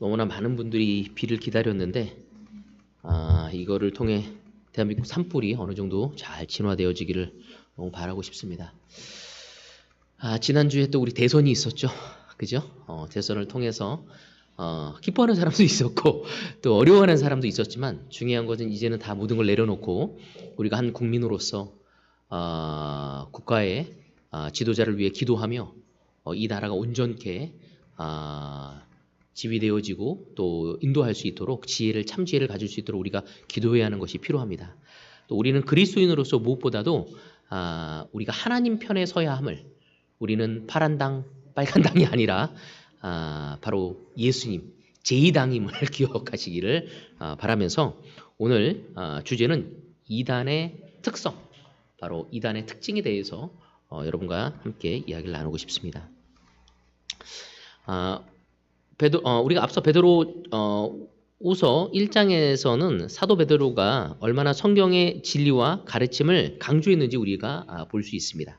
너무나 많은 분들이 비를 기다렸는데 이거를 통해 대한민국 산불이 어느 정도 잘 진화되어지기를 너무 바라고 싶습니다. 지난주에 또 우리 대선이 있었죠. 그죠? 대선을 통해서 기뻐하는 사람도 있었고 또 어려워하는 사람도 있었지만 중요한 것은 이제는 다 모든 걸 내려놓고 우리가 한 국민으로서 국가의 지도자를 위해 기도하며 이 나라가 온전케 지휘되어지고 또 인도할 수 있도록 참 지혜를 가질 수 있도록 우리가 기도해야 하는 것이 필요합니다. 또 우리는 그리스도인으로서 무엇보다도 우리가 하나님 편에 서야 함을, 우리는 파란 당 빨간 당이 아니라 바로 예수님 제2당임을 기억하시기를 바라면서 오늘 주제는 이단의 특성, 바로 이단의 특징에 대해서 여러분과 함께 이야기를 나누고 싶습니다. 우리가 앞서 베드로 우서 1장에서는 사도 베드로가 얼마나 성경의 진리와 가르침을 강조했는지 우리가 볼 수 있습니다.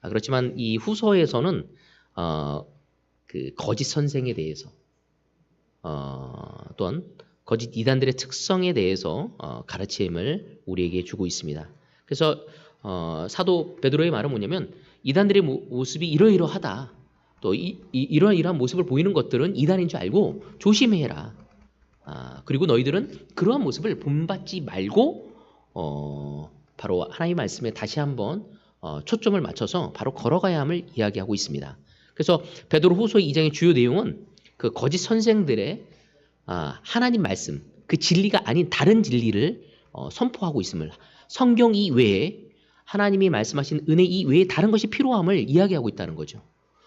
그렇지만 이 후서에서는 그 거짓 선생에 대해서 또한 거짓 이단들의 특성에 대해서 가르침을 우리에게 주고 있습니다. 그래서 사도 베드로의 말은 뭐냐면 이단들의 모습이 이러이러하다. 또 이러한 모습을 보이는 것들은 이단인 줄 알고 조심해라. 그리고 너희들은 그러한 모습을 본받지 말고 바로 하나님의 말씀에 다시 한번 초점을 맞춰서 바로 걸어가야 함을 이야기하고 있습니다. 그래서 베드로 후서 2장의 주요 내용은 그 거짓 선생들의 하나님 말씀, 그 진리가 아닌 다른 진리를 선포하고 있음을, 성경 이외에 하나님이 말씀하신 은혜 이외에 다른 것이 필요함을 이야기하고 있다는 거죠.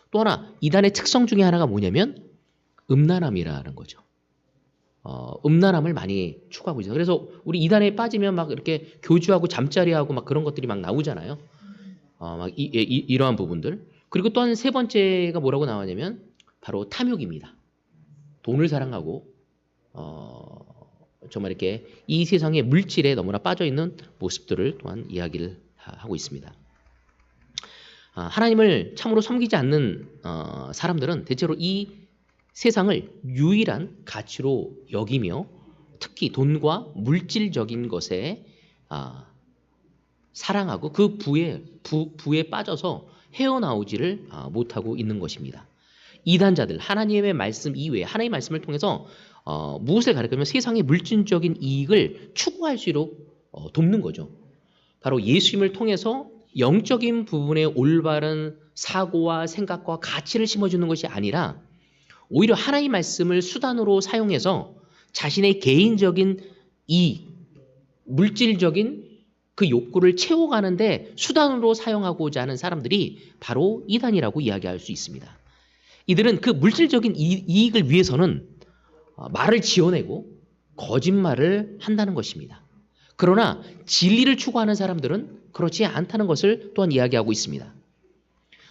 또 하나 이단의 특성 중에 하나가 뭐냐면 음란함이라는 거죠. 음란함을 많이 추구하고 있어요. 그래서 우리 이단에 빠지면 막 이렇게 교주하고 잠자리하고 막 그런 것들이 막 나오잖아요. 막 이러한 부분들. 그리고 또 한 세 번째가 뭐라고 나왔냐면 바로 탐욕입니다. 돈을 사랑하고 정말 이렇게 이 세상의 물질에 너무나 빠져 있는 모습들을 또한 이야기를 하고 있습니다. 하나님을 참으로 섬기지 않는 사람들은 대체로 이 세상을 유일한 가치로 여기며 특히 돈과 물질적인 것에 사랑하고 그 부에 빠져서 헤어나오지를 못하고 있는 것입니다. 이단자들, 하나님의 말씀 이외에 하나님의 말씀을 통해서 무엇을 가르치면 세상의 물질적인 이익을 추구할 수 있도록 돕는 거죠. 바로 예수님을 통해서 영적인 부분에 올바른 사고와 생각과 가치를 심어주는 것이 아니라 오히려 하나님의 말씀을 수단으로 사용해서 자신의 개인적인 이익, 물질적인 그 욕구를 채워가는데 수단으로 사용하고자 하는 사람들이 바로 이단이라고 이야기할 수 있습니다. 이들은 그 물질적인 이익을 위해서는 말을 지어내고 거짓말을 한다는 것입니다. 그러나 진리를 추구하는 사람들은 그렇지 않다는 것을 또한 이야기하고 있습니다.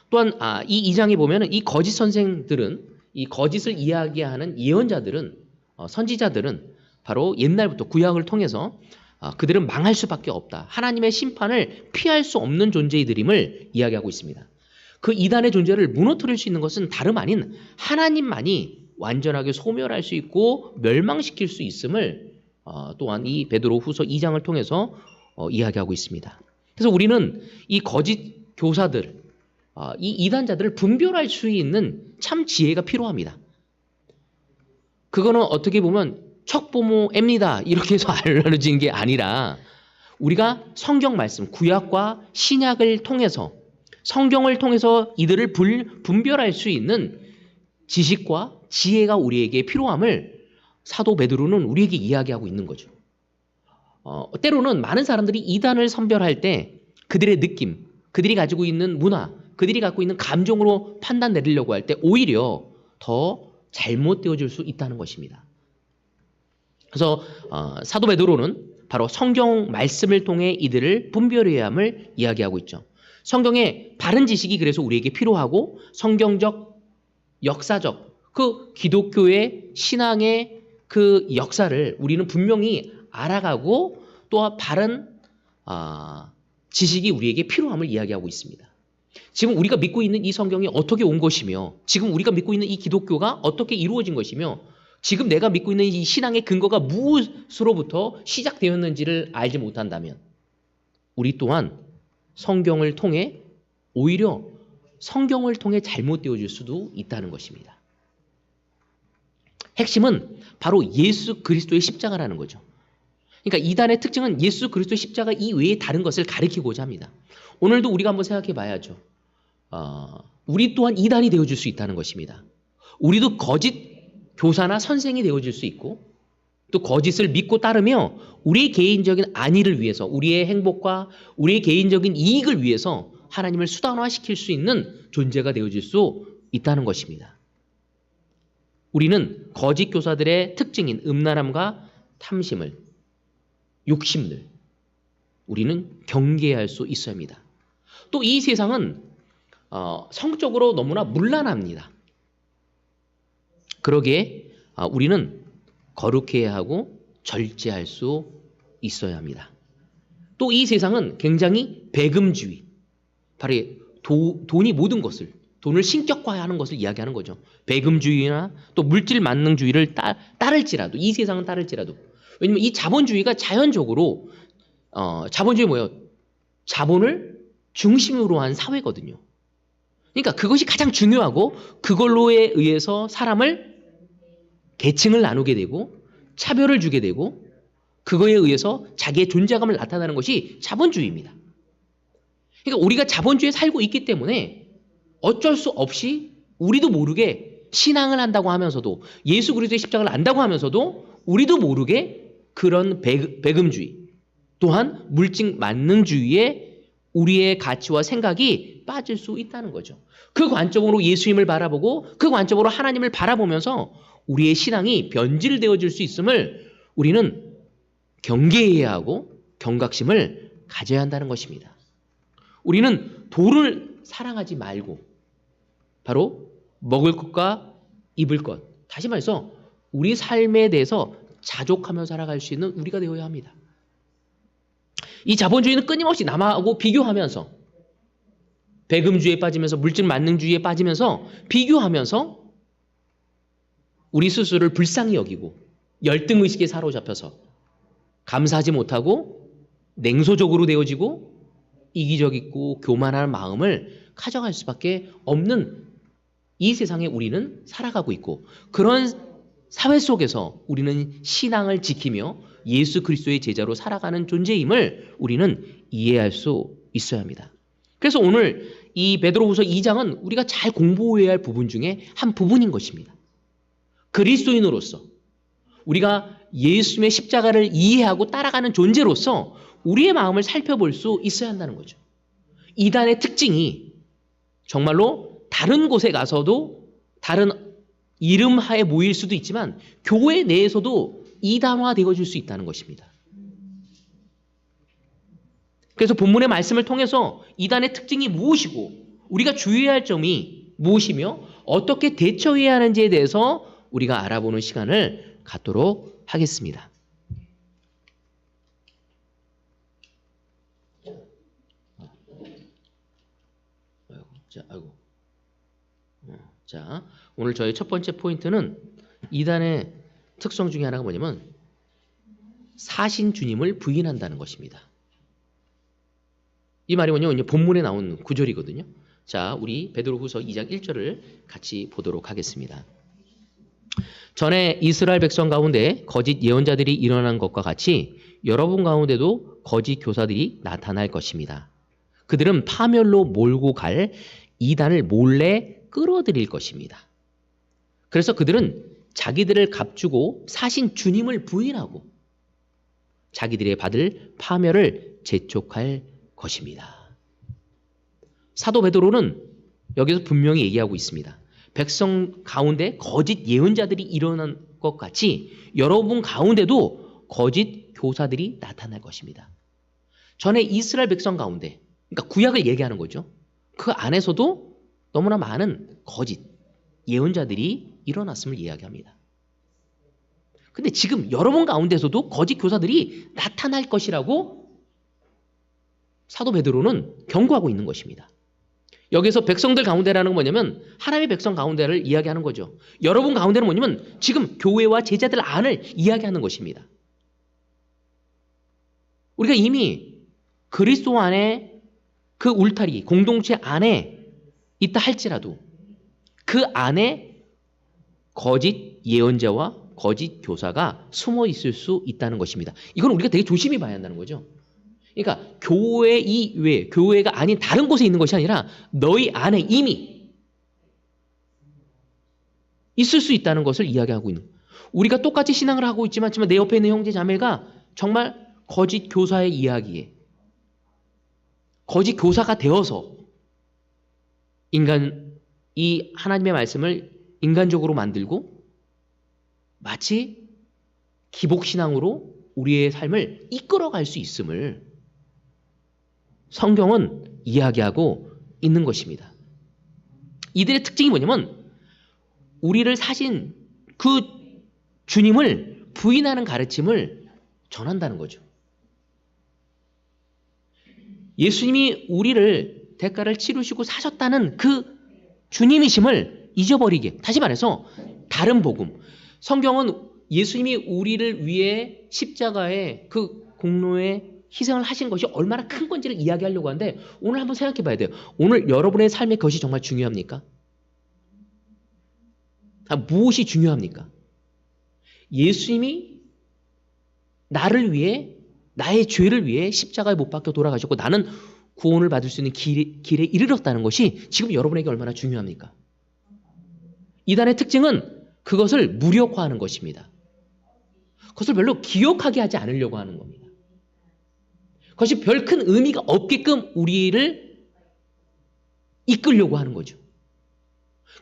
또한 이 2장에 보면 이 거짓 선생들은, 이 거짓을 이야기하는 예언자들은, 선지자들은 바로 옛날부터 구약을 통해서 그들은 망할 수밖에 없다. 하나님의 심판을 피할 수 없는 존재이들임을 이야기하고 있습니다. 그 이단의 존재를 무너뜨릴 수 있는 것은 다름 아닌 하나님만이 완전하게 소멸할 수 있고 멸망시킬 수 있음을 또한 이 베드로 후서 2장을 통해서 이야기하고 있습니다. 그래서 우리는 이 거짓 교사들, 이 이단자들을 분별할 수 있는 참 지혜가 필요합니다. 그거는 어떻게 보면 척보모입니다 이렇게 해서 알려진 게 아니라 우리가 성경 말씀, 구약과 신약을 통해서 성경을 통해서 이들을 분별할 수 있는 지식과 지혜가 우리에게 필요함을 사도 베드로는 우리에게 이야기하고 있는 거죠. 때로는 많은 사람들이 이단을 선별할 때 그들의 느낌, 그들이 가지고 있는 문화, 그들이 갖고 있는 감정으로 판단 내리려고 할 때 오히려 더 잘못되어질 수 있다는 것입니다. 그래서 사도 베드로는 바로 성경 말씀을 통해 이들을 분별해야 함을 이야기하고 있죠. 성경의 바른 지식이 그래서 우리에게 필요하고 성경적, 역사적, 그 기독교의 신앙의 그 역사를 우리는 분명히 알아가고 또 바른 지식이 우리에게 필요함을 이야기하고 있습니다. 지금 우리가 믿고 있는 이 성경이 어떻게 온 것이며 지금 우리가 믿고 있는 이 기독교가 어떻게 이루어진 것이며 지금 내가 믿고 있는 이 신앙의 근거가 무엇으로부터 시작되었는지를 알지 못한다면 우리 또한 성경을 통해 오히려 성경을 통해 잘못되어질 수도 있다는 것입니다. 핵심은 바로 예수 그리스도의 십자가라는 거죠. 그러니까 이단의 특징은 예수 그리스도의 십자가 이외에 다른 것을 가리키고자 합니다. 오늘도 우리가 한번 생각해 봐야죠. 우리 또한 이단이 되어줄 수 있다는 것입니다. 우리도 거짓 교사나 선생이 되어질 수 있고 또 거짓을 믿고 따르며 우리의 개인적인 안위를 위해서 우리의 행복과 우리의 개인적인 이익을 위해서 하나님을 수단화시킬 수 있는 존재가 되어질 수 있다는 것입니다. 우리는 거짓 교사들의 특징인 음란함과 탐심을, 욕심을 우리는 경계할 수 있어야 합니다. 또 이 세상은 성적으로 너무나 문란합니다. 그러기에 우리는 거룩해야 하고 절제할 수 있어야 합니다. 또 이 세상은 굉장히 배금주의, 바로 돈이 모든 것을, 돈을 신격화하는 것을 이야기하는 거죠. 배금주의나 또 물질 만능주의를 따를지라도, 이 세상은 따를지라도. 왜냐면 이 자본주의가 자연적으로 자본주의 뭐예요? 자본을 중심으로 한 사회거든요. 그러니까 그것이 가장 중요하고 그걸로에 의해서 사람을 계층을 나누게 되고 차별을 주게 되고 그거에 의해서 자기의 존재감을 나타내는 것이 자본주의입니다. 그러니까 우리가 자본주의에 살고 있기 때문에 어쩔 수 없이 우리도 모르게 신앙을 한다고 하면서도 예수 그리스도의 십자가를 안다고 하면서도 우리도 모르게 그런 배금주의 또한 물질 만능주의에 우리의 가치와 생각이 빠질 수 있다는 거죠. 그 관점으로 예수님을 바라보고 그 관점으로 하나님을 바라보면서 우리의 신앙이 변질되어질 수 있음을 우리는 경계해야 하고 경각심을 가져야 한다는 것입니다. 우리는 돈을 사랑하지 말고 바로 먹을 것과 입을 것, 다시 말해서 우리 삶에 대해서 자족하며 살아갈 수 있는 우리가 되어야 합니다. 이 자본주의는 끊임없이 남하고 비교하면서 배금주의에 빠지면서 물질 만능주의에 빠지면서 비교하면서 우리 스스로를 불쌍히 여기고 열등의식에 사로잡혀서 감사하지 못하고 냉소적으로 되어지고 이기적이고 교만한 마음을 가져갈 수밖에 없는 이 세상에 우리는 살아가고 있고 그런 사회 속에서 우리는 신앙을 지키며 예수 그리스도의 제자로 살아가는 존재임을 우리는 이해할 수 있어야 합니다. 그래서 오늘 이 베드로후서 2장은 우리가 잘 공부해야 할 부분 중에 한 부분인 것입니다. 그리스도인으로서 우리가 예수님의 십자가를 이해하고 따라가는 존재로서 우리의 마음을 살펴볼 수 있어야 한다는 거죠. 이단의 특징이 정말로 다른 곳에 가서도 다른 이름 하에 모일 수도 있지만 교회 내에서도 이단화 되어질 수 있다는 것입니다. 그래서 본문의 말씀을 통해서 이단의 특징이 무엇이고 우리가 주의해야 할 점이 무엇이며 어떻게 대처해야 하는지에 대해서 우리가 알아보는 시간을 갖도록 하겠습니다. 자, 오늘 저희 첫 번째 포인트는 이단의 특성 중에 하나가 뭐냐면 사신 주님을 부인한다는 것입니다. 이 말이 뭐냐면 본문에 나온 구절이거든요. 자, 우리 베드로후서 2장 1절을 같이 보도록 하겠습니다. 전에 이스라엘 백성 가운데 거짓 예언자들이 일어난 것과 같이 여러분 가운데도 거짓 교사들이 나타날 것입니다. 그들은 파멸로 몰고 갈 이단을 몰래 끌어들일 것입니다. 그래서 그들은 자기들을 값주고 사신 주님을 부인하고 자기들의 받을 파멸을 재촉할 것입니다. 사도 베드로는 여기서 분명히 얘기하고 있습니다. 백성 가운데 거짓 예언자들이 일어난 것 같이 여러분 가운데도 거짓 교사들이 나타날 것입니다. 전에 이스라엘 백성 가운데, 그러니까 구약을 얘기하는 거죠. 그 안에서도 너무나 많은 거짓 예언자들이 일어났음을 이야기합니다. 근데 지금 여러분 가운데서도 거짓 교사들이 나타날 것이라고 사도 베드로는 경고하고 있는 것입니다. 여기서 백성들 가운데라는 건 뭐냐면 하나님의 백성 가운데를 이야기하는 거죠. 여러분 가운데는 뭐냐면 지금 교회와 제자들 안을 이야기하는 것입니다. 우리가 이미 그리스도 안에 그 울타리, 공동체 안에 있다 할지라도 그 안에 거짓 예언자와 거짓 교사가 숨어 있을 수 있다는 것입니다. 이건 우리가 되게 조심히 봐야 한다는 거죠. 그러니까 교회 이외, 교회가 아닌 다른 곳에 있는 것이 아니라 너희 안에 이미 있을 수 있다는 것을 이야기하고 있는 거예요. 우리가 똑같이 신앙을 하고 있지만 내 옆에 있는 형제 자매가 정말 거짓 교사의 이야기에 거짓 교사가 되어서 이 하나님의 말씀을 인간적으로 만들고 마치 기복신앙으로 우리의 삶을 이끌어갈 수 있음을 성경은 이야기하고 있는 것입니다. 이들의 특징이 뭐냐면 우리를 사신 그 주님을 부인하는 가르침을 전한다는 거죠. 예수님이 우리를 대가를 치르시고 사셨다는 그 주님이심을 잊어버리게. 다시 말해서 다른 복음. 성경은 예수님이 우리를 위해 십자가의 그 공로에 희생을 하신 것이 얼마나 큰 건지를 이야기하려고 하는데 오늘 한번 생각해 봐야 돼요. 오늘 여러분의 삶에 그것이 정말 중요합니까? 무엇이 중요합니까? 예수님이 나를 위해 나의 죄를 위해 십자가에 못 박혀 돌아가셨고 나는 구원을 받을 수 있는 길에 이르렀다는 것이 지금 여러분에게 얼마나 중요합니까? 이단의 특징은 그것을 무력화하는 것입니다. 그것을 별로 기억하게 하지 않으려고 하는 겁니다. 그것이 별 큰 의미가 없게끔 우리를 이끌려고 하는 거죠.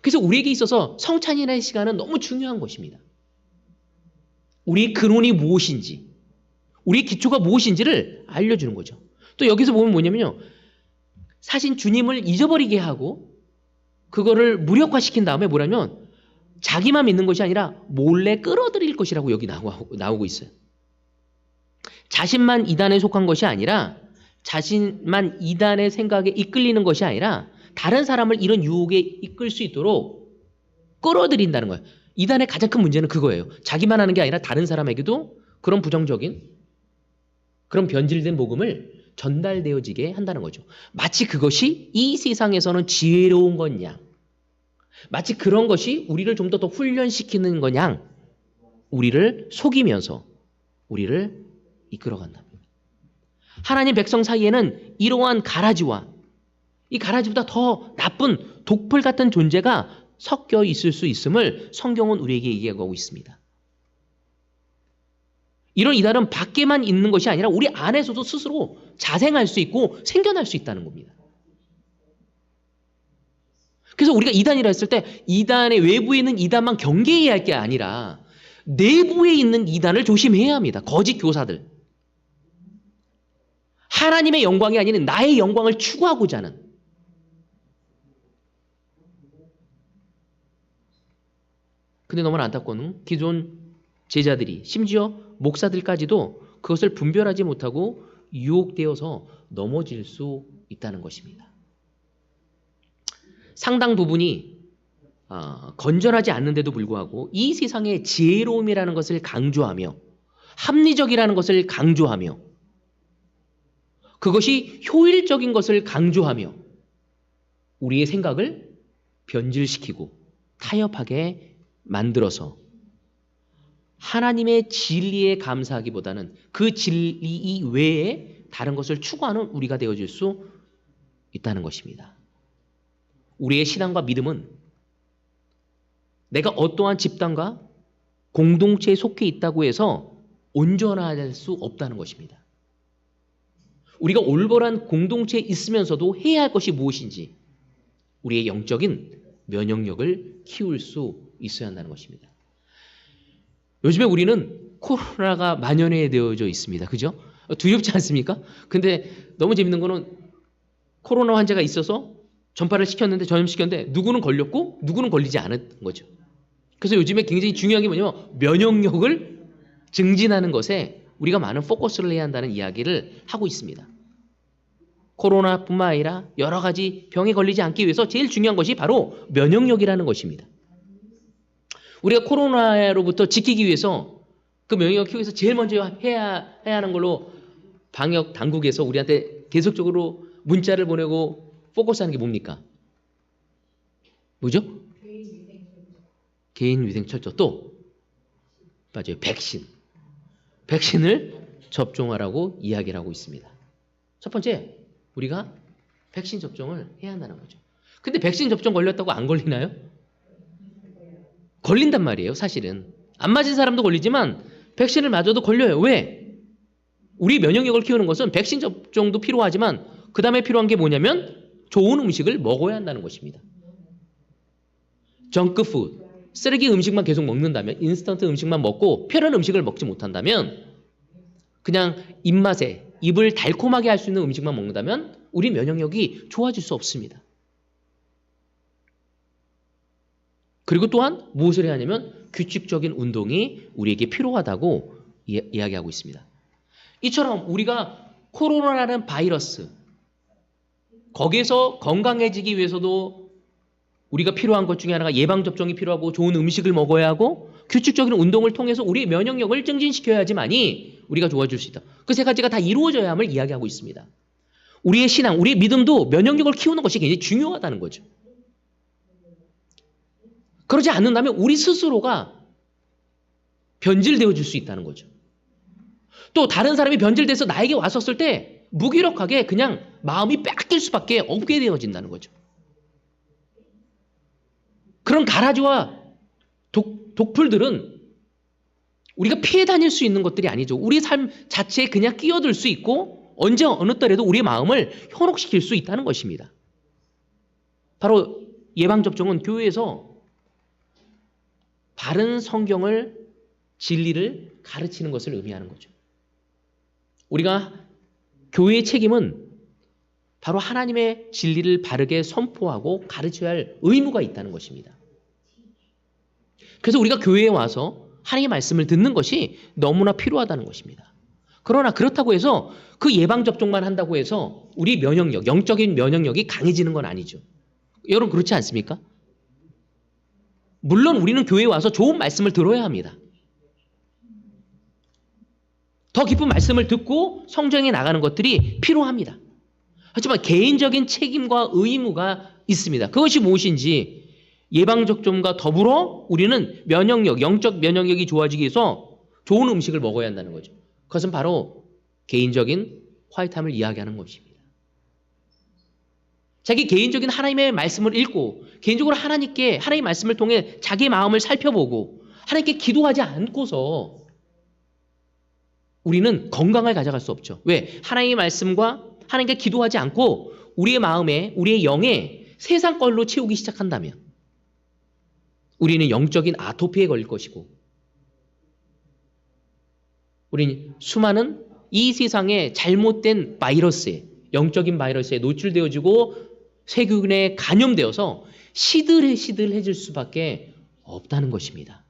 그래서 우리에게 있어서 성찬이라는 시간은 너무 중요한 것입니다. 우리의 근원이 무엇인지, 우리의 기초가 무엇인지를 알려주는 거죠. 또 여기서 보면 뭐냐면요. 사신 주님을 잊어버리게 하고 그거를 무력화시킨 다음에 뭐냐면 자기만 믿는 것이 아니라 몰래 끌어들일 것이라고 여기 나오고 있어요. 자신만 이단에 속한 것이 아니라 자신만 이단의 생각에 이끌리는 것이 아니라 다른 사람을 이런 유혹에 이끌 수 있도록 끌어들인다는 거예요. 이단의 가장 큰 문제는 그거예요. 자기만 하는 게 아니라 다른 사람에게도 그런 부정적인 그런 변질된 복음을 전달되어지게 한다는 거죠. 마치 그것이 이 세상에서는 지혜로운 거냐, 마치 그런 것이 우리를 좀 더 훈련시키는 거냐, 우리를 속이면서 우리를 이끌어간답니다. 하나님 백성 사이에는 이러한 가라지와 이 가라지보다 더 나쁜 독풀 같은 존재가 섞여 있을 수 있음을 성경은 우리에게 얘기하고 있습니다. 이런 이단은 밖에만 있는 것이 아니라 우리 안에서도 스스로 자생할 수 있고 생겨날 수 있다는 겁니다. 그래서 우리가 이단이라 했을 때 이단의 외부에 있는 이단만 경계해야 할 게 아니라 내부에 있는 이단을 조심해야 합니다. 거짓 교사들. 하나님의 영광이 아닌 나의 영광을 추구하고자 하는. 근데 너무나 안타까운 기존 제자들이 심지어 목사들까지도 그것을 분별하지 못하고 유혹되어서 넘어질 수 있다는 것입니다. 상당 부분이 건전하지 않는데도 불구하고 이 세상의 지혜로움이라는 것을 강조하며 합리적이라는 것을 강조하며 그것이 효율적인 것을 강조하며 우리의 생각을 변질시키고 타협하게 만들어서 하나님의 진리에 감사하기보다는 그 진리 이외에 다른 것을 추구하는 우리가 되어질 수 있다는 것입니다. 우리의 신앙과 믿음은 내가 어떠한 집단과 공동체에 속해 있다고 해서 온전할 수 없다는 것입니다. 우리가 올바른 공동체에 있으면서도 해야 할 것이 무엇인지 우리의 영적인 면역력을 키울 수 있어야 한다는 것입니다. 요즘에 우리는 코로나가 만연해 되어져 있습니다. 그죠? 두렵지 않습니까? 근데 너무 재밌는 거는 코로나 환자가 있어서 전염시켰는데 누구는 걸렸고 누구는 걸리지 않은 거죠. 그래서 요즘에 굉장히 중요한 게 뭐냐면 면역력을 증진하는 것에 우리가 많은 포커스를 해야 한다는 이야기를 하고 있습니다. 코로나뿐만 아니라 여러 가지 병에 걸리지 않기 위해서 제일 중요한 것이 바로 면역력이라는 것입니다. 우리가 코로나로부터 지키기 위해서 그 면역력 키우기 위해서 제일 먼저 해야 하는 걸로 방역 당국에서 우리한테 계속적으로 문자를 보내고 포커스하는 게 뭡니까? 뭐죠? 개인 위생 철저. 또 맞아요. 백신을 접종하라고 이야기를 하고 있습니다. 첫 번째, 우리가 백신 접종을 해야 한다는 거죠. 근데 백신 접종 걸렸다고 안 걸리나요? 걸린단 말이에요. 사실은 안 맞은 사람도 걸리지만 백신을 맞아도 걸려요. 왜? 우리 면역력을 키우는 것은 백신 접종도 필요하지만 그 다음에 필요한 게 뭐냐면 좋은 음식을 먹어야 한다는 것입니다. 정크푸드, 쓰레기 음식만 계속 먹는다면, 인스턴트 음식만 먹고 편한 음식을 먹지 못한다면, 그냥 입맛에 입을 달콤하게 할 수 있는 음식만 먹는다면 우리 면역력이 좋아질 수 없습니다. 그리고 또한 무엇을 해야 하냐면 규칙적인 운동이 우리에게 필요하다고 이야기하고 있습니다. 이처럼 우리가 코로나라는 바이러스, 거기에서 건강해지기 위해서도 우리가 필요한 것 중에 하나가 예방접종이 필요하고 좋은 음식을 먹어야 하고 규칙적인 운동을 통해서 우리의 면역력을 증진시켜야지만이 우리가 좋아질 수 있다. 그 세 가지가 다 이루어져야 함을 이야기하고 있습니다. 우리의 신앙, 우리의 믿음도 면역력을 키우는 것이 굉장히 중요하다는 거죠. 그러지 않는다면 우리 스스로가 변질되어질 수 있다는 거죠. 또 다른 사람이 변질돼서 나에게 왔었을 때 무기력하게 그냥 마음이 뺏길 수밖에 없게 되어진다는 거죠. 그런 가라지와 독풀들은 우리가 피해 다닐 수 있는 것들이 아니죠. 우리 삶 자체에 그냥 끼어들 수 있고 언제 어느 때라도 우리의 마음을 현혹시킬 수 있다는 것입니다. 바로 예방접종은 교회에서 바른 성경을, 진리를 가르치는 것을 의미하는 거죠. 우리가 교회의 책임은 바로 하나님의 진리를 바르게 선포하고 가르쳐야 할 의무가 있다는 것입니다. 그래서 우리가 교회에 와서 하나님의 말씀을 듣는 것이 너무나 필요하다는 것입니다. 그러나 그렇다고 해서 그 예방접종만 한다고 해서 우리 면역력, 영적인 면역력이 강해지는 건 아니죠. 여러분 그렇지 않습니까? 물론 우리는 교회에 와서 좋은 말씀을 들어야 합니다. 더 깊은 말씀을 듣고 성장해 나가는 것들이 필요합니다. 하지만 개인적인 책임과 의무가 있습니다. 그것이 무엇인지 예방접종과 더불어 우리는 면역력, 영적 면역력이 좋아지기 위해서 좋은 음식을 먹어야 한다는 거죠. 그것은 바로 개인적인 화이트함을 이야기하는 것입니다. 자기 개인적인 하나님의 말씀을 읽고 개인적으로 하나님께 하나님의 말씀을 통해 자기의 마음을 살펴보고 하나님께 기도하지 않고서 우리는 건강을 가져갈 수 없죠. 왜? 하나님의 말씀과 하나님께 기도하지 않고 우리의 마음에, 우리의 영에 세상 걸로 채우기 시작한다면 우리는 영적인 아토피에 걸릴 것이고 우리는 수많은 이 세상의 잘못된 바이러스에, 영적인 바이러스에 노출되어지고 세균에 감염되어서 시들해질 수밖에 없다는 것입니다.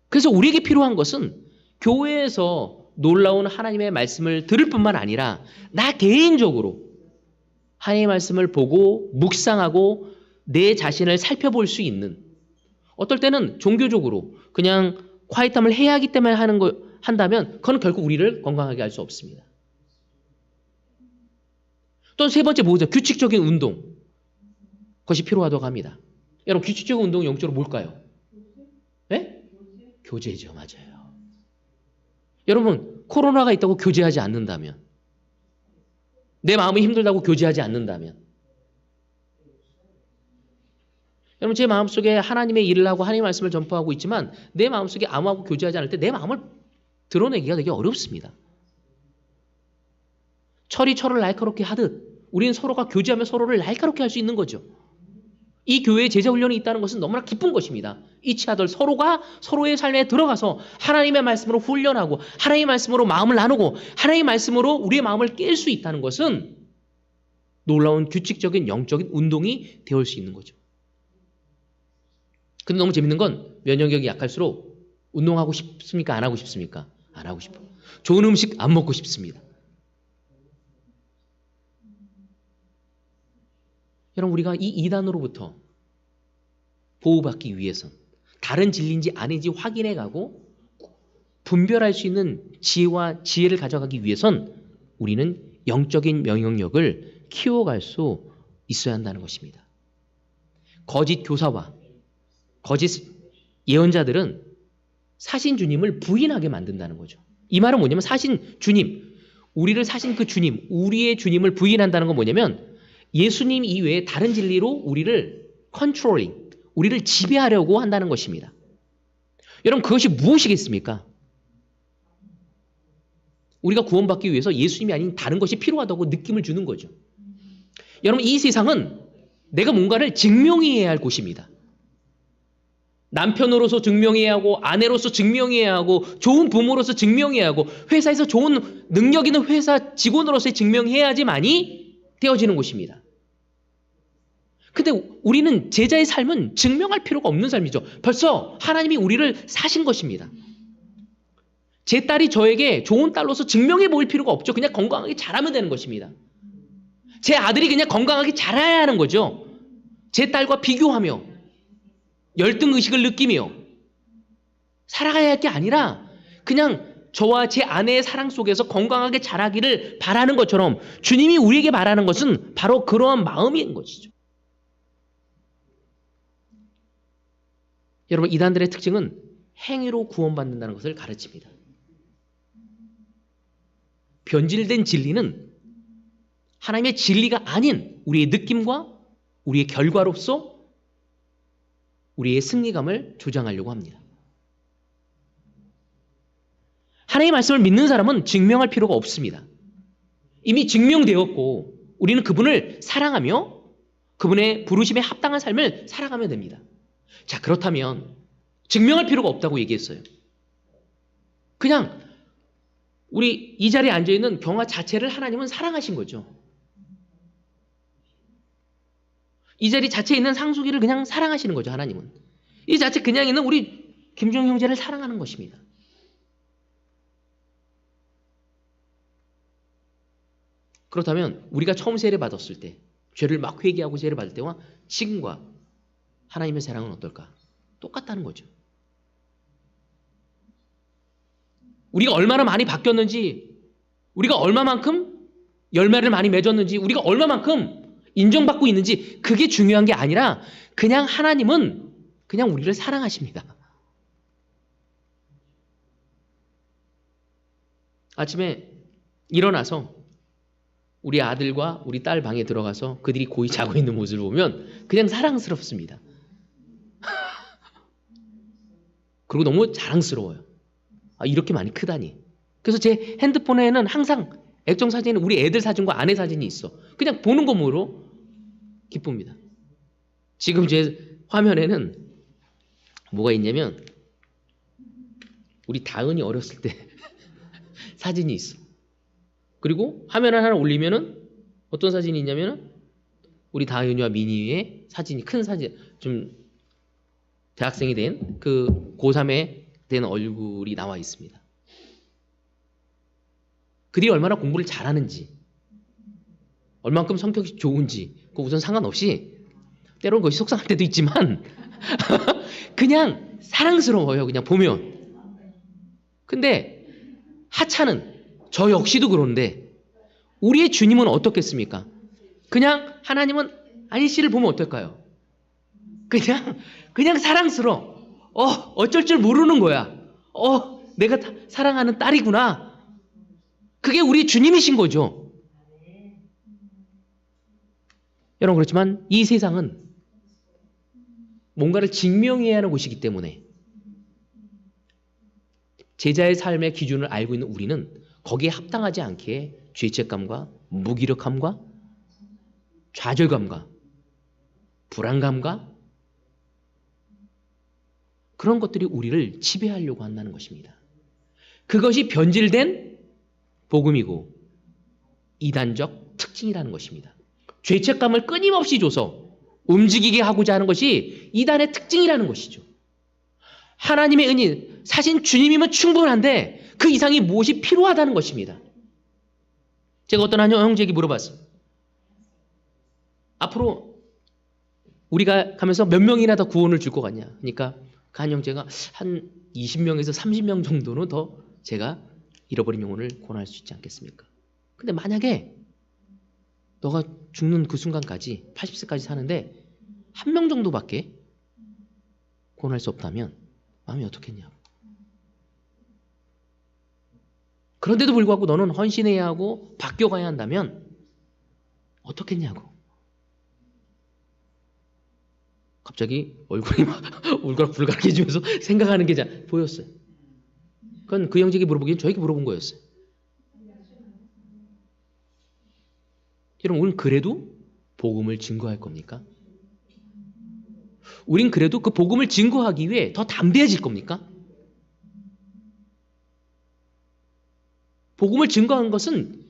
그래서 우리에게 필요한 것은 교회에서 놀라운 하나님의 말씀을 들을 뿐만 아니라 나 개인적으로 하나님의 말씀을 보고 묵상하고 내 자신을 살펴볼 수 있는, 어떨 때는 종교적으로 그냥 콰이트함을 해야 하기 때문에 한다면 그건 결국 우리를 건강하게 할 수 없습니다. 또 세 번째 뭐죠? 규칙적인 운동. 그것이 필요하다고 합니다. 여러분 규칙적인 운동은 영적으로 뭘까요? 네? 교제죠. 맞아요. 여러분 코로나가 있다고 교제하지 않는다면, 내 마음이 힘들다고 교제하지 않는다면, 여러분 제 마음속에 하나님의 일을 하고 하나님의 말씀을 전파하고 있지만 내 마음속에 아무하고 교제하지 않을 때 내 마음을 드러내기가 되게 어렵습니다. 철이 철을 날카롭게 하듯 우리는 서로가 교제하며 서로를 날카롭게 할 수 있는 거죠. 이 교회에 제자훈련이 있다는 것은 너무나 기쁜 것입니다. 이치하들 서로가 서로의 삶에 들어가서 하나님의 말씀으로 훈련하고 하나님의 말씀으로 마음을 나누고 하나님의 말씀으로 우리의 마음을 깰 수 있다는 것은 놀라운 규칙적인 영적인 운동이 되어올 수 있는 거죠. 근데 너무 재밌는 건 면역력이 약할수록 운동하고 싶습니까? 안 하고 싶습니까? 안 하고 싶어요. 좋은 음식 안 먹고 싶습니다. 여러분 우리가 이 이단으로부터 보호받기 위해선 다른 진리인지 아닌지 확인해가고 분별할 수 있는 지혜와 지혜를 가져가기 위해선 우리는 영적인 명령력을 키워갈 수 있어야 한다는 것입니다. 거짓 교사와 거짓 예언자들은 사신 주님을 부인하게 만든다는 거죠. 이 말은 뭐냐면 사신 주님, 우리를 사신 그 주님, 우리의 주님을 부인한다는 건 뭐냐면 예수님 이외에 다른 진리로 우리를 컨트롤링, 우리를 지배하려고 한다는 것입니다. 여러분 그것이 무엇이겠습니까? 우리가 구원받기 위해서 예수님이 아닌 다른 것이 필요하다고 느낌을 주는 거죠. 여러분 이 세상은 내가 뭔가를 증명해야 할 곳입니다. 남편으로서 증명해야 하고 아내로서 증명해야 하고 좋은 부모로서 증명해야 하고 회사에서 좋은 능력 있는 회사 직원으로서 증명해야지만이 되어지는 곳입니다. 근데 우리는 제자의 삶은 증명할 필요가 없는 삶이죠. 벌써 하나님이 우리를 사신 것입니다. 제 딸이 저에게 좋은 딸로서 증명해 보일 필요가 없죠. 그냥 건강하게 자라면 되는 것입니다. 제 아들이 그냥 건강하게 자라야 하는 거죠. 제 딸과 비교하며 열등의식을 느끼며 살아가야 할 게 아니라 그냥 저와 제 아내의 사랑 속에서 건강하게 자라기를 바라는 것처럼 주님이 우리에게 말하는 것은 바로 그러한 마음인 것이죠. 여러분 이단들의 특징은 행위로 구원받는다는 것을 가르칩니다. 변질된 진리는 하나님의 진리가 아닌 우리의 느낌과 우리의 결과로서 우리의 승리감을 조장하려고 합니다. 하나님의 말씀을 믿는 사람은 증명할 필요가 없습니다. 이미 증명되었고 우리는 그분을 사랑하며 그분의 부르심에 합당한 삶을 살아가면 됩니다. 자, 그렇다면 증명할 필요가 없다고 얘기했어요. 그냥 우리 이 자리에 앉아있는 경화 자체를 하나님은 사랑하신 거죠. 이 자리 자체에 있는 상수기를 그냥 사랑하시는 거죠. 하나님은. 이 자체 그냥 있는 우리 김종 형제를 사랑하는 것입니다. 그렇다면 우리가 처음 세례 받았을 때 죄를 막 회개하고 세례 받을 때와 지금과 하나님의 사랑은 어떨까? 똑같다는 거죠. 우리가 얼마나 많이 바뀌었는지, 우리가 얼마만큼 열매를 많이 맺었는지, 우리가 얼마만큼 인정받고 있는지 그게 중요한 게 아니라 그냥 하나님은 그냥 우리를 사랑하십니다. 아침에 일어나서 우리 아들과 우리 딸 방에 들어가서 그들이 고이 자고 있는 모습을 보면 그냥 사랑스럽습니다. 그리고 너무 자랑스러워요. 아, 이렇게 많이 크다니. 그래서 제 핸드폰에는 항상 액정 사진은 우리 애들 사진과 아내 사진이 있어. 그냥 보는 것으로 기쁩니다. 지금 제 화면에는 뭐가 있냐면 우리 다은이 어렸을 때 사진이 있어. 그리고 화면을 하나 올리면은 어떤 사진이 있냐면은 우리 다은이와 미니의 사진이 큰 사진, 좀 대학생이 된 그 고3에 된 얼굴이 나와 있습니다. 그들이 얼마나 공부를 잘하는지, 얼만큼 성격이 좋은지 그거 우선 상관없이 때로는 그것이 속상할 때도 있지만 그냥 사랑스러워요. 그냥 보면. 근데 하찮은 저 역시도 그런데 우리의 주님은 어떻겠습니까? 그냥 하나님은 안희씨를 보면 어떨까요? 그냥 사랑스러워. 어쩔 줄 모르는 거야. 내가 사랑하는 딸이구나. 그게 우리 주님이신 거죠. 여러분 그렇지만 이 세상은 뭔가를 증명해야 하는 곳이기 때문에 제자의 삶의 기준을 알고 있는 우리는 거기에 합당하지 않게 죄책감과 무기력함과 좌절감과 불안감과 그런 것들이 우리를 지배하려고 한다는 것입니다. 그것이 변질된 복음이고 이단적 특징이라는 것입니다. 죄책감을 끊임없이 줘서 움직이게 하고자 하는 것이 이단의 특징이라는 것이죠. 하나님의 은인, 사신 주님이면 충분한데 그 이상이 무엇이 필요하다는 것입니다. 제가 어떤 한 형제에게 물어봤어요. 앞으로 우리가 가면서 몇 명이나 더 구원을 줄 것 같냐. 그러니까 그 한 형제가 한 20명에서 30명 정도는 더 제가 잃어버린 영혼을 구원할 수 있지 않겠습니까? 근데 만약에 너가 죽는 그 순간까지 80세까지 사는데 한 명 정도밖에 구원할 수 없다면 마음이 어떻겠냐고. 그런데도 불구하고 너는 헌신해야 하고 바뀌어가야 한다면 어떻겠냐고. 갑자기 얼굴이 막 울그락불그락해지면서 생각하는 게 보였어요. 그건 그 형제에게 물어보기엔 저에게 물어본 거였어요. 여러분, 우리는 그래도 복음을 증거할 겁니까? 우린 그래도 그 복음을 증거하기 위해 더 담대해질 겁니까? 복음을 증거한 것은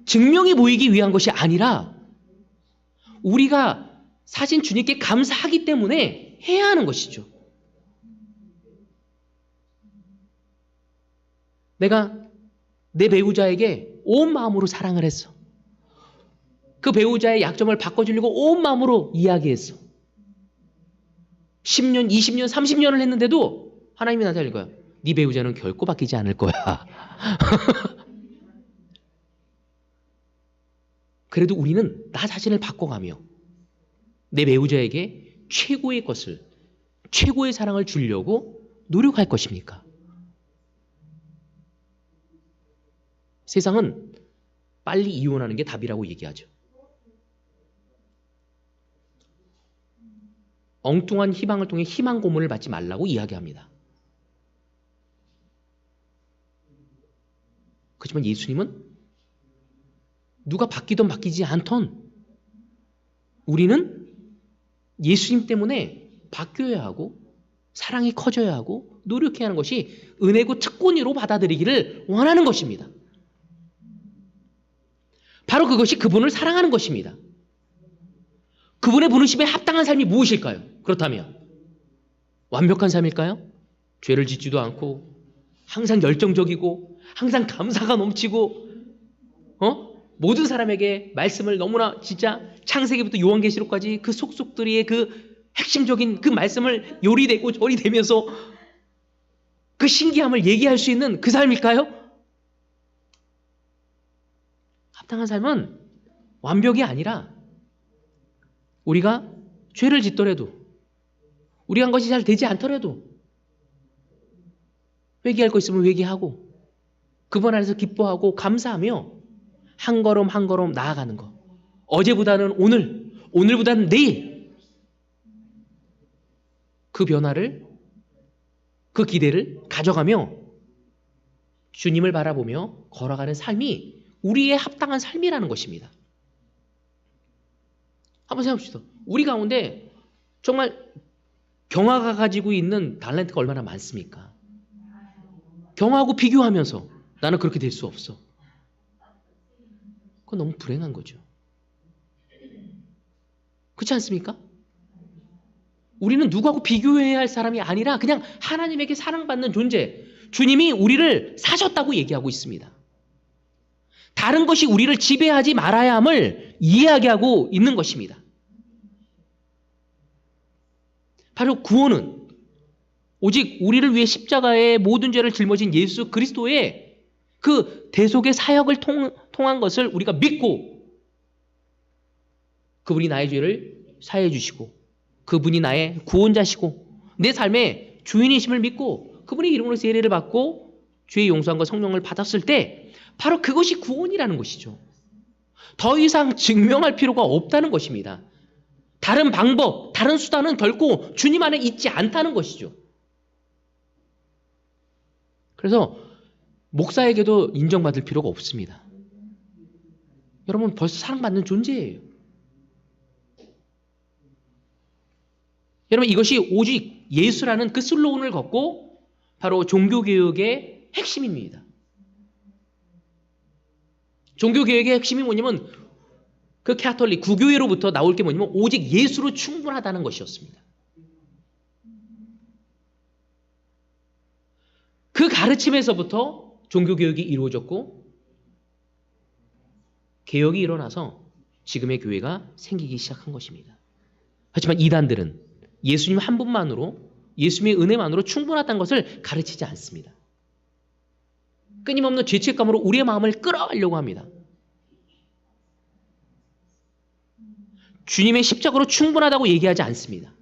증명이 보이기 위한 것이 아니라 우리가 사신 주님께 감사하기 때문에 해야 하는 것이죠. 내가 내 배우자에게 온 마음으로 사랑을 했어. 그 배우자의 약점을 바꿔주려고 온 마음으로 이야기했어. 10년, 20년, 30년을 했는데도 하나님이 나한테 알릴 거야. 네 배우자는 결코 바뀌지 않을 거야. 그래도 우리는 나 자신을 바꿔가며 내 배우자에게 최고의 것을, 최고의 사랑을 주려고 노력할 것입니까? 세상은 빨리 이혼하는 게 답이라고 얘기하죠. 엉뚱한 희망을 통해 희망 고문을 받지 말라고 이야기합니다. 그렇지만 예수님은 누가 바뀌든 바뀌지 않던 우리는 예수님 때문에 바뀌어야 하고 사랑이 커져야 하고 노력해야 하는 것이 은혜고 특권으로 받아들이기를 원하는 것입니다. 바로 그것이 그분을 사랑하는 것입니다. 그분의 부르심에 합당한 삶이 무엇일까요? 그렇다면 완벽한 삶일까요? 죄를 짓지도 않고 항상 열정적이고 항상 감사가 넘치고 모든 사람에게 말씀을 너무나 진짜 창세기부터 요한계시록까지 그 속속들이의 그 핵심적인 그 말씀을 요리되고 저리되면서 그 신기함을 얘기할 수 있는 그 삶일까요? 합당한 삶은 완벽이 아니라 우리가 죄를 짓더라도 우리 한 것이 잘 되지 않더라도 회개할 거 있으면 회개하고 그분 안에서 기뻐하고 감사하며 한 걸음 한 걸음 나아가는 것. 어제보다는 오늘, 오늘보다는 내일. 그 변화를, 그 기대를 가져가며 주님을 바라보며 걸어가는 삶이 우리의 합당한 삶이라는 것입니다. 한번 생각합시다. 우리 가운데 정말 경화가 가지고 있는 탤런트가 얼마나 많습니까? 경화하고 비교하면서 나는 그렇게 될 수 없어. 그건 너무 불행한 거죠. 그렇지 않습니까? 우리는 누구하고 비교해야 할 사람이 아니라 그냥 하나님에게 사랑받는 존재, 주님이 우리를 사셨다고 얘기하고 있습니다. 다른 것이 우리를 지배하지 말아야 함을 이야기하고 있는 것입니다. 바로 구원은 오직 우리를 위해 십자가의 모든 죄를 짊어진 예수 그리스도의 그 대속의 사역을 통한 것을 우리가 믿고 그분이 나의 죄를 사해 주시고 그분이 나의 구원자시고 내 삶의 주인이심을 믿고 그분의 이름으로 세례를 받고 죄의 용서함과 성령을 받았을 때 바로 그것이 구원이라는 것이죠. 더 이상 증명할 필요가 없다는 것입니다. 다른 방법, 다른 수단은 결코 주님 안에 있지 않다는 것이죠. 그래서 목사에게도 인정받을 필요가 없습니다. 여러분 벌써 사랑받는 존재예요. 여러분 이것이 오직 예수라는 그 슬로건을 걷고 바로 종교개혁의 핵심입니다. 종교개혁의 핵심이 뭐냐면 그 캐톨릭 구교회로부터 나올 게 뭐냐면 오직 예수로 충분하다는 것이었습니다. 그 가르침에서부터 종교개혁이 이루어졌고 개혁이 일어나서 지금의 교회가 생기기 시작한 것입니다. 하지만 이단들은 예수님 한 분만으로, 예수님의 은혜만으로 충분하다는 것을 가르치지 않습니다. 끊임없는 죄책감으로 우리의 마음을 끌어가려고 합니다. 주님의 십자가로 충분하다고 얘기하지 않습니다.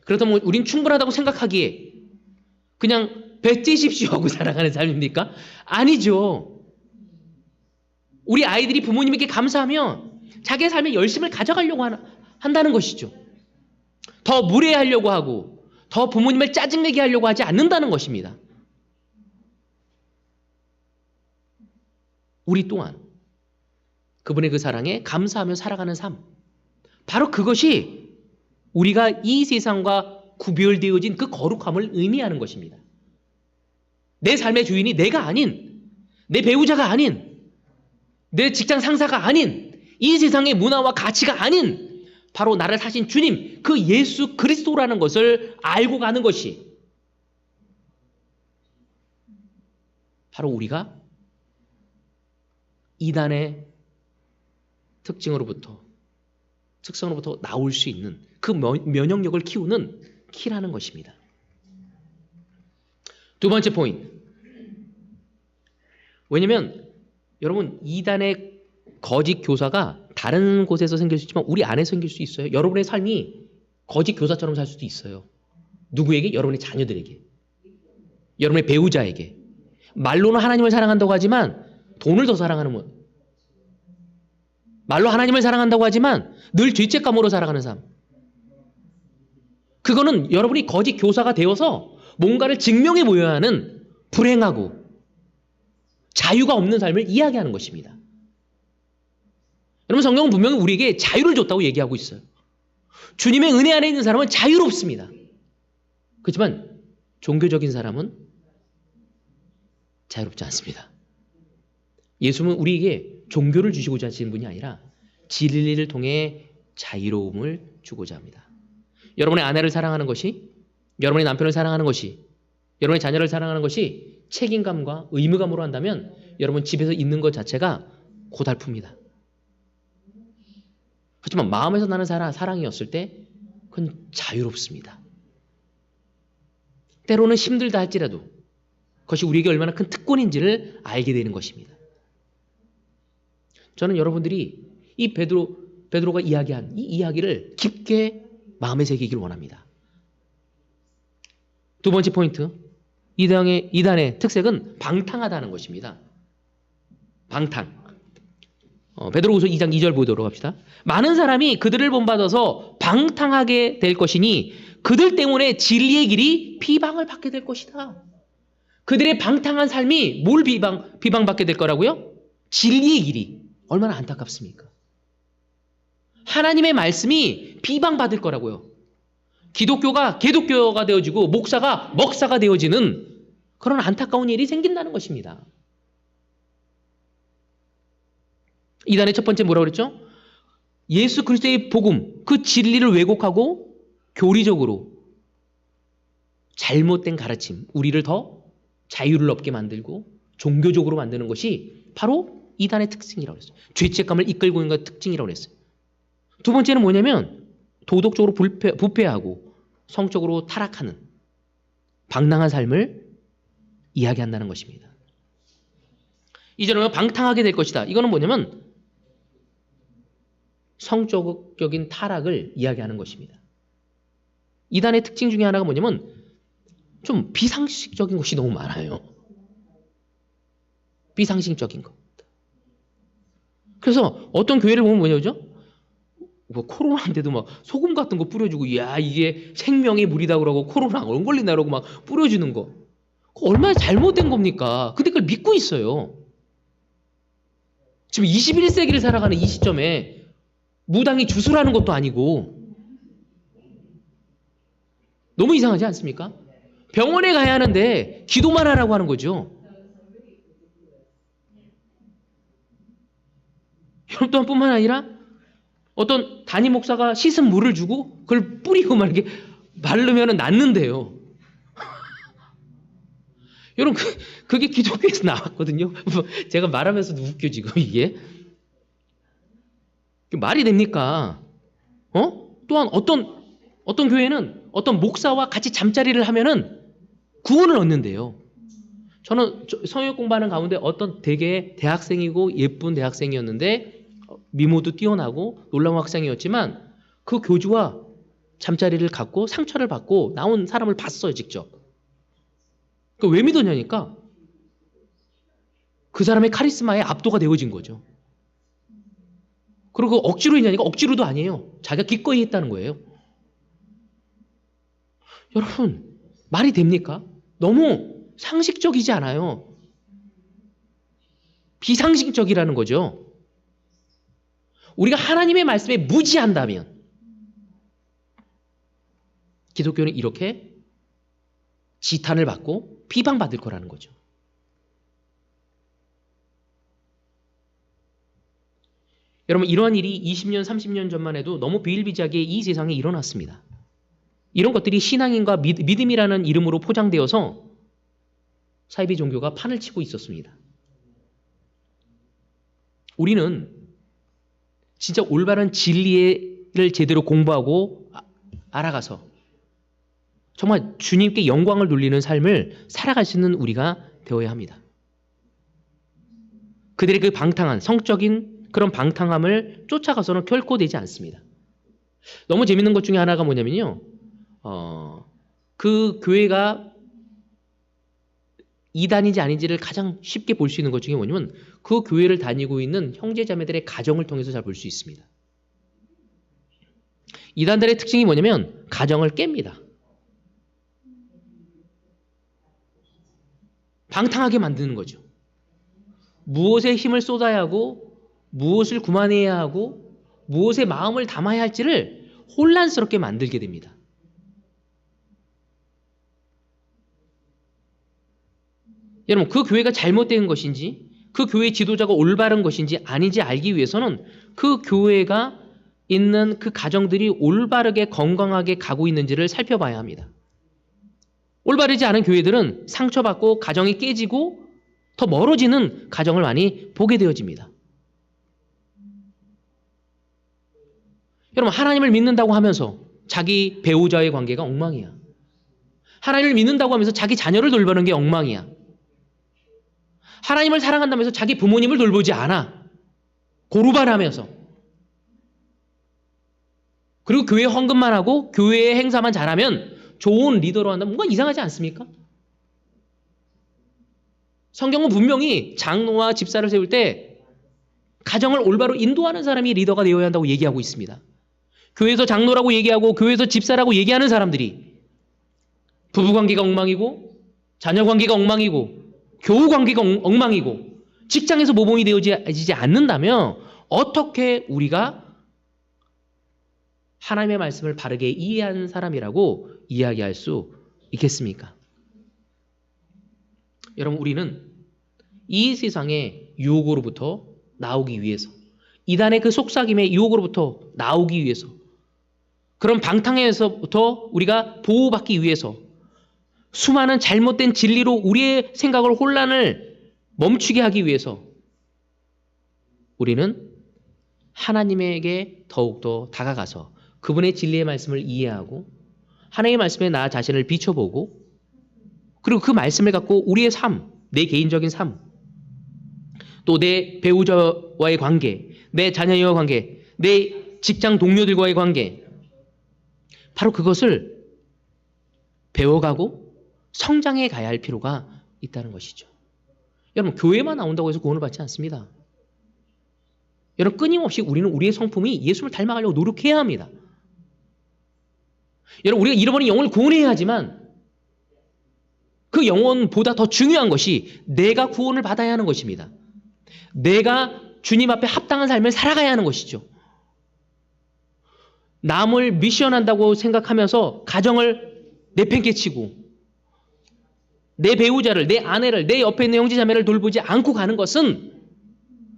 그렇다면 우린 충분하다고 생각하기에 그냥 배째십시오 하고 살아가는 삶입니까? 아니죠. 우리 아이들이 부모님에게 감사하면 자기의 삶의 열심을 가져가려고 한다는 것이죠. 더 무례하려고 하고 더 부모님을 짜증내게 하려고 하지 않는다는 것입니다. 우리 또한 그분의 그 사랑에 감사하며 살아가는 삶, 바로 그것이 우리가 이 세상과 구별되어진 그 거룩함을 의미하는 것입니다. 내 삶의 주인이 내가 아닌, 내 배우자가 아닌, 내 직장 상사가 아닌, 이 세상의 문화와 가치가 아닌 바로 나를 사신 주님, 그 예수 그리스도라는 것을 알고 가는 것이 바로 우리가 이단의 특성으로부터 나올 수 있는 그 면역력을 키우는 키라는 것입니다. 두 번째 포인트. 왜냐면 여러분, 이단의 거짓 교사가 다른 곳에서 생길 수 있지만 우리 안에 생길 수 있어요. 여러분의 삶이 거짓 교사처럼 살 수도 있어요. 누구에게? 여러분의 자녀들에게, 여러분의 배우자에게. 말로는 하나님을 사랑한다고 하지만 돈을 더 사랑하는 분, 말로 하나님을 사랑한다고 하지만 늘 죄책감으로 살아가는 삶. 그거는 여러분이 거짓 교사가 되어서 뭔가를 증명해 보여야 하는 불행하고 자유가 없는 삶을 이야기하는 것입니다. 여러분, 성경은 분명히 우리에게 자유를 줬다고 얘기하고 있어요. 주님의 은혜 안에 있는 사람은 자유롭습니다. 그렇지만 종교적인 사람은 자유롭지 않습니다. 예수님은 우리에게 종교를 주시고자 하시는 분이 아니라 진리를 통해 자유로움을 주고자 합니다. 여러분의 아내를 사랑하는 것이, 여러분의 남편을 사랑하는 것이, 여러분의 자녀를 사랑하는 것이 책임감과 의무감으로 한다면 여러분 집에서 있는 것 자체가 고달픕니다. 하지만 마음에서 나는 사랑이었을 때 그건 자유롭습니다. 때로는 힘들다 할지라도 그것이 우리에게 얼마나 큰 특권인지를 알게 되는 것입니다. 저는 여러분들이 이 베드로가 이야기한 이 이야기를 깊게 마음에 새기길 원합니다. 두 번째 포인트, 이단의 특색은 방탕하다는 것입니다. 방탕. 베드로후서 2장 2절 보도록 합시다. 많은 사람이 그들을 본받아서 방탕하게 될 것이니 그들 때문에 진리의 길이 비방을 받게 될 것이다. 그들의 방탕한 삶이 뭘 비방받게 될 거라고요? 진리의 길이. 얼마나 안타깝습니까? 하나님의 말씀이 비방받을 거라고요. 기독교가 개독교가 되어지고 목사가 먹사가 되어지는 그런 안타까운 일이 생긴다는 것입니다. 이단의 첫 번째 뭐라고 그랬죠? 예수 그리스도의 복음, 그 진리를 왜곡하고 교리적으로 잘못된 가르침, 우리를 더 자유를 없게 만들고 종교적으로 만드는 것이 바로 이단의 특징이라고 했어요. 죄책감을 이끌고 있는 것 특징이라고 했어요. 두 번째는 뭐냐면 도덕적으로 부패하고 성적으로 타락하는 방랑한 삶을 이야기한다는 것입니다. 이제는 방탕하게 될 것이다. 이거는 뭐냐면 성적인 타락을 이야기하는 것입니다. 이단의 특징 중에 하나가 뭐냐면 좀 비상식적인 것이 너무 많아요. 비상식적인 것. 그래서 어떤 교회를 보면 뭐냐죠? 뭐 코로나인데도 막 소금 같은 거 뿌려주고, 야 이게 생명의 물이다 그러고 코로나 안 걸린다 그러고 막 뿌려주는 거. 얼마나 잘못된 겁니까? 근데 그걸 믿고 있어요. 지금 21세기를 살아가는 이 시점에 무당이 주술하는 것도 아니고 너무 이상하지 않습니까? 병원에 가야 하는데 기도만 하라고 하는 거죠. 여러분, 뿐만 아니라 어떤 담임 목사가 씻은 물을 주고 그걸 뿌리고 막 이렇게 바르면 낫는데요. 여러분, 그게 기독교에서 나왔거든요. 제가 말하면서도 웃겨 지금 이게. 말이 됩니까? 또한 어떤 교회는 어떤 목사와 같이 잠자리를 하면은 구원을 얻는데요. 저는 성역 공부하는 가운데 어떤 되게 대학생이고 예쁜 대학생이었는데 미모도 뛰어나고 놀라운 학생이었지만 그 교주와 잠자리를 갖고 상처를 받고 나온 사람을 봤어요, 직접. 왜 믿었냐니까 그 사람의 카리스마에 압도가 되어진 거죠. 그리고 억지로 했냐니까 억지로도 아니에요. 자기가 기꺼이 했다는 거예요. 여러분, 말이 됩니까? 너무 상식적이지 않아요. 비상식적이라는 거죠. 우리가 하나님의 말씀에 무지한다면 기독교는 이렇게 지탄을 받고 비방받을 거라는 거죠. 여러분, 이러한 일이 20년, 30년 전만 해도 너무 비일비재하게 이 세상에 일어났습니다. 이런 것들이 신앙인과 믿음이라는 이름으로 포장되어서 사이비 종교가 판을 치고 있었습니다. 우리는 진짜 올바른 진리를 제대로 공부하고 알아가서 정말 주님께 영광을 돌리는 삶을 살아갈 수 있는 우리가 되어야 합니다. 그들의 그 방탕한 성적인 그런 방탕함을 쫓아가서는 결코 되지 않습니다. 너무 재밌는 것 중에 하나가 뭐냐면요. 그 교회가 이단인지 아닌지를 가장 쉽게 볼 수 있는 것 중에 뭐냐면 그 교회를 다니고 있는 형제자매들의 가정을 통해서 잘 볼 수 있습니다. 이단들의 특징이 뭐냐면 가정을 깹니다. 방탕하게 만드는 거죠. 무엇에 힘을 쏟아야 하고 무엇을 구만해야 하고 무엇에 마음을 담아야 할지를 혼란스럽게 만들게 됩니다. 여러분, 그 교회가 잘못된 것인지 그 교회의 지도자가 올바른 것인지 아닌지 알기 위해서는 그 교회가 있는 그 가정들이 올바르게 건강하게 가고 있는지를 살펴봐야 합니다. 올바르지 않은 교회들은 상처받고 가정이 깨지고 더 멀어지는 가정을 많이 보게 되어집니다. 여러분, 하나님을 믿는다고 하면서 자기 배우자의 관계가 엉망이야. 하나님을 믿는다고 하면서 자기 자녀를 돌보는 게 엉망이야. 하나님을 사랑한다면서 자기 부모님을 돌보지 않아. 고루발하면서. 그리고 교회 헌금만 하고 교회의 행사만 잘하면 좋은 리더로 한다면 뭔가 이상하지 않습니까? 성경은 분명히 장로와 집사를 세울 때 가정을 올바로 인도하는 사람이 리더가 되어야 한다고 얘기하고 있습니다. 교회에서 장로라고 얘기하고 교회에서 집사라고 얘기하는 사람들이 부부관계가 엉망이고 자녀관계가 엉망이고 교우관계가 엉망이고 직장에서 모범이 되어지지 않는다면 어떻게 우리가 하나님의 말씀을 바르게 이해하는 사람이라고 이야기할 수 있겠습니까? 여러분, 우리는 이 세상의 유혹으로부터 나오기 위해서, 이단의 그 속삭임의 유혹으로부터 나오기 위해서, 그런 방탕에서부터 우리가 보호받기 위해서 수많은 잘못된 진리로 우리의 생각을 혼란을 멈추게 하기 위해서 우리는 하나님에게 더욱더 다가가서 그분의 진리의 말씀을 이해하고 하나님의 말씀에 나 자신을 비춰보고 그리고 그 말씀을 갖고 우리의 삶, 내 개인적인 삶, 또 내 배우자와의 관계, 내 자녀와의 관계, 내 직장 동료들과의 관계, 바로 그것을 배워가고 성장해 가야 할 필요가 있다는 것이죠. 여러분, 교회만 나온다고 해서 구원을 받지 않습니다. 여러분, 끊임없이 우리는 우리의 성품이 예수를 닮아가려고 노력해야 합니다. 여러분, 우리가 잃어버린 영혼을 구원해야 하지만 그 영혼보다 더 중요한 것이 내가 구원을 받아야 하는 것입니다. 내가 주님 앞에 합당한 삶을 살아가야 하는 것이죠. 남을 미션한다고 생각하면서 가정을 내팽개치고 내 배우자를, 내 아내를, 내 옆에 있는 형제자매를 돌보지 않고 가는 것은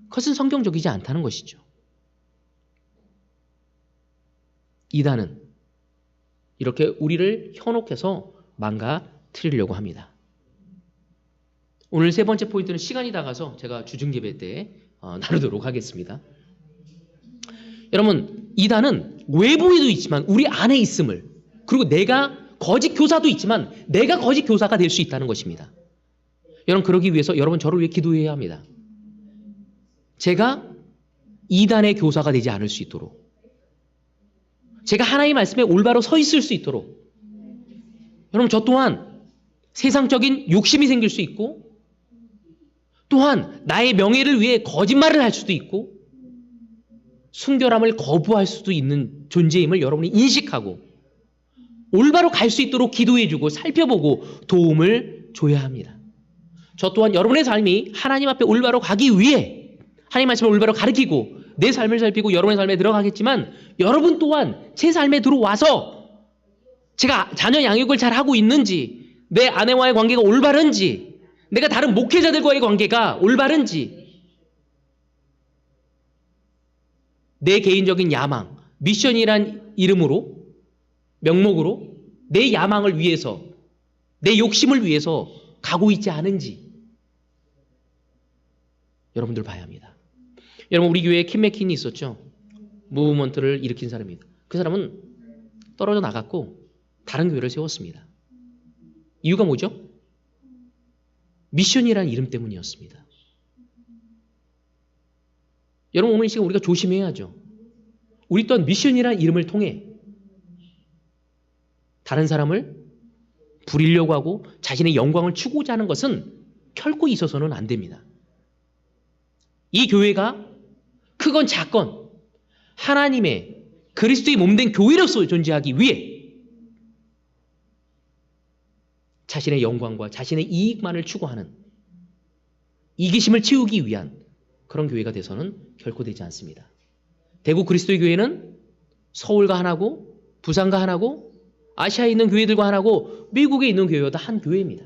그것은 성경적이지 않다는 것이죠. 이단은 이렇게 우리를 현혹해서 망가뜨리려고 합니다. 오늘 세 번째 포인트는 시간이 다가서 제가 주중예배 때 나누도록 하겠습니다. 여러분, 이단은 외부에도 있지만 우리 안에 있음을, 그리고 내가 거짓 교사도 있지만 내가 거짓 교사가 될 수 있다는 것입니다. 여러분, 그러기 위해서 여러분 저를 위해 기도해야 합니다. 제가 이단의 교사가 되지 않을 수 있도록, 제가 하나님의 말씀에 올바로 서 있을 수 있도록, 여러분 저 또한 세상적인 욕심이 생길 수 있고, 또한 나의 명예를 위해 거짓말을 할 수도 있고, 순결함을 거부할 수도 있는 존재임을 여러분이 인식하고 올바로 갈 수 있도록 기도해주고 살펴보고 도움을 줘야 합니다. 저 또한 여러분의 삶이 하나님 앞에 올바로 가기 위해 하나님 말씀을 올바로 가르치고 내 삶을 살피고 여러분의 삶에 들어가겠지만, 여러분 또한 제 삶에 들어와서 제가 자녀 양육을 잘 하고 있는지, 내 아내와의 관계가 올바른지, 내가 다른 목회자들과의 관계가 올바른지, 내 개인적인 야망, 미션이란 이름으로, 명목으로 내 야망을 위해서, 내 욕심을 위해서 가고 있지 않은지 여러분들 봐야 합니다. 여러분, 우리 교회에 킴 맥킨이 있었죠. 무브먼트를 일으킨 사람입니다. 그 사람은 떨어져 나갔고 다른 교회를 세웠습니다. 이유가 뭐죠? 미션이라는 이름 때문이었습니다. 여러분, 오늘 이 시간 우리가 조심해야죠. 우리 또한 미션이라는 이름을 통해 다른 사람을 부리려고 하고 자신의 영광을 추구하자 하는 것은 결코 있어서는 안 됩니다. 이 교회가 크건 작건 하나님의 그리스도의 몸된 교회로서 존재하기 위해 자신의 영광과 자신의 이익만을 추구하는, 이기심을 채우기 위한 그런 교회가 돼서는 결코 되지 않습니다. 대구 그리스도의 교회는 서울과 하나고, 부산과 하나고, 아시아에 있는 교회들과 하나고, 미국에 있는 교회와 한 교회입니다.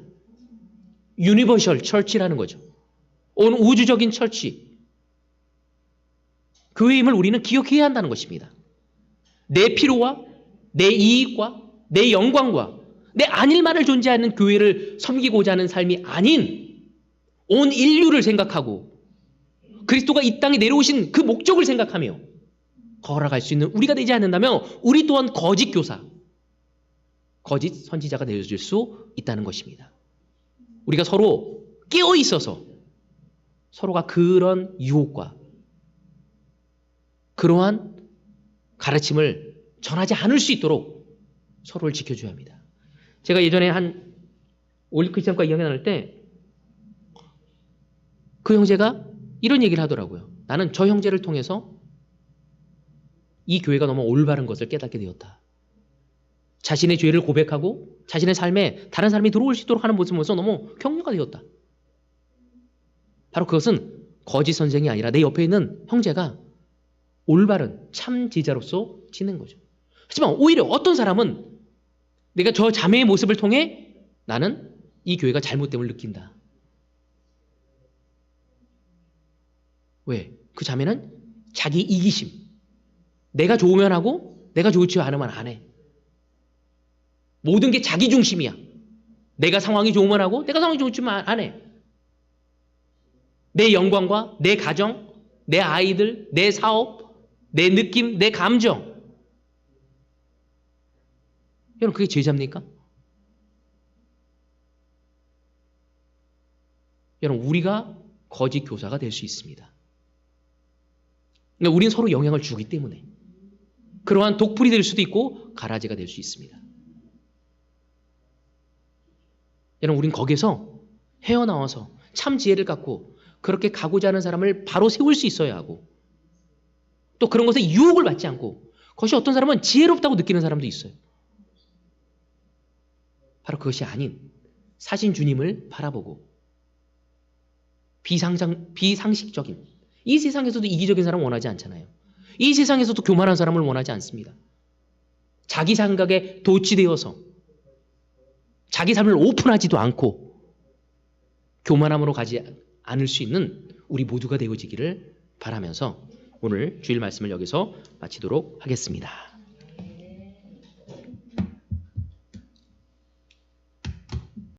유니버셜 철치라는 거죠. 온 우주적인 철치. 교회의 힘을 우리는 기억해야 한다는 것입니다. 내 필요와 내 이익과 내 영광과 내 아닐만을 존재하는 교회를 섬기고자 하는 삶이 아닌 온 인류를 생각하고 그리스도가 이 땅에 내려오신 그 목적을 생각하며 걸어갈 수 있는 우리가 되지 않는다면 우리 또한 거짓 교사, 거짓 선지자가 되어질 수 있다는 것입니다. 우리가 서로 깨어 있어서 서로가 그런 유혹과 그러한 가르침을 전하지 않을 수 있도록 서로를 지켜줘야 합니다. 제가 예전에 한 올리크리스천과 이야기 나눌 때 그 형제가 이런 얘기를 하더라고요. 나는 저 형제를 통해서 이 교회가 너무 올바른 것을 깨닫게 되었다. 자신의 죄를 고백하고 자신의 삶에 다른 사람이 들어올 수 있도록 하는 모습을 보면서 너무 격려가 되었다. 바로 그것은 거짓 선생이 아니라 내 옆에 있는 형제가 올바른 참 제자로서 지낸 거죠. 하지만 오히려 어떤 사람은 내가 저 자매의 모습을 통해 나는 이 교회가 잘못됨을 느낀다. 왜? 그 자매는 자기 이기심. 내가 좋으면 하고 내가 좋지 않으면 안 해. 모든 게 자기 중심이야. 내가 상황이 좋으면 하고 내가 상황이 좋지만 안 해. 내 영광과 내 가정, 내 아이들, 내 사업, 내 느낌, 내 감정. 여러분, 그게 제자입니까? 여러분, 우리가 거짓 교사가 될 수 있습니다. 근데 우리는 서로 영향을 주기 때문에 그러한 독풀이 될 수도 있고 가라지가 될 수 있습니다. 여러분, 우린 거기서 헤어나와서 참 지혜를 갖고 그렇게 가고자 하는 사람을 바로 세울 수 있어야 하고, 또 그런 것에 유혹을 받지 않고, 그것이 어떤 사람은 지혜롭다고 느끼는 사람도 있어요. 바로 그것이 아닌 사신 주님을 바라보고 비상식적인, 이 세상에서도 이기적인 사람을 원하지 않잖아요. 이 세상에서도 교만한 사람을 원하지 않습니다. 자기 생각에 도취되어서 자기 삶을 오픈하지도 않고 교만함으로 가지 않을 수 있는 우리 모두가 되어지기를 바라면서 오늘 주일 말씀을 여기서 마치도록 하겠습니다.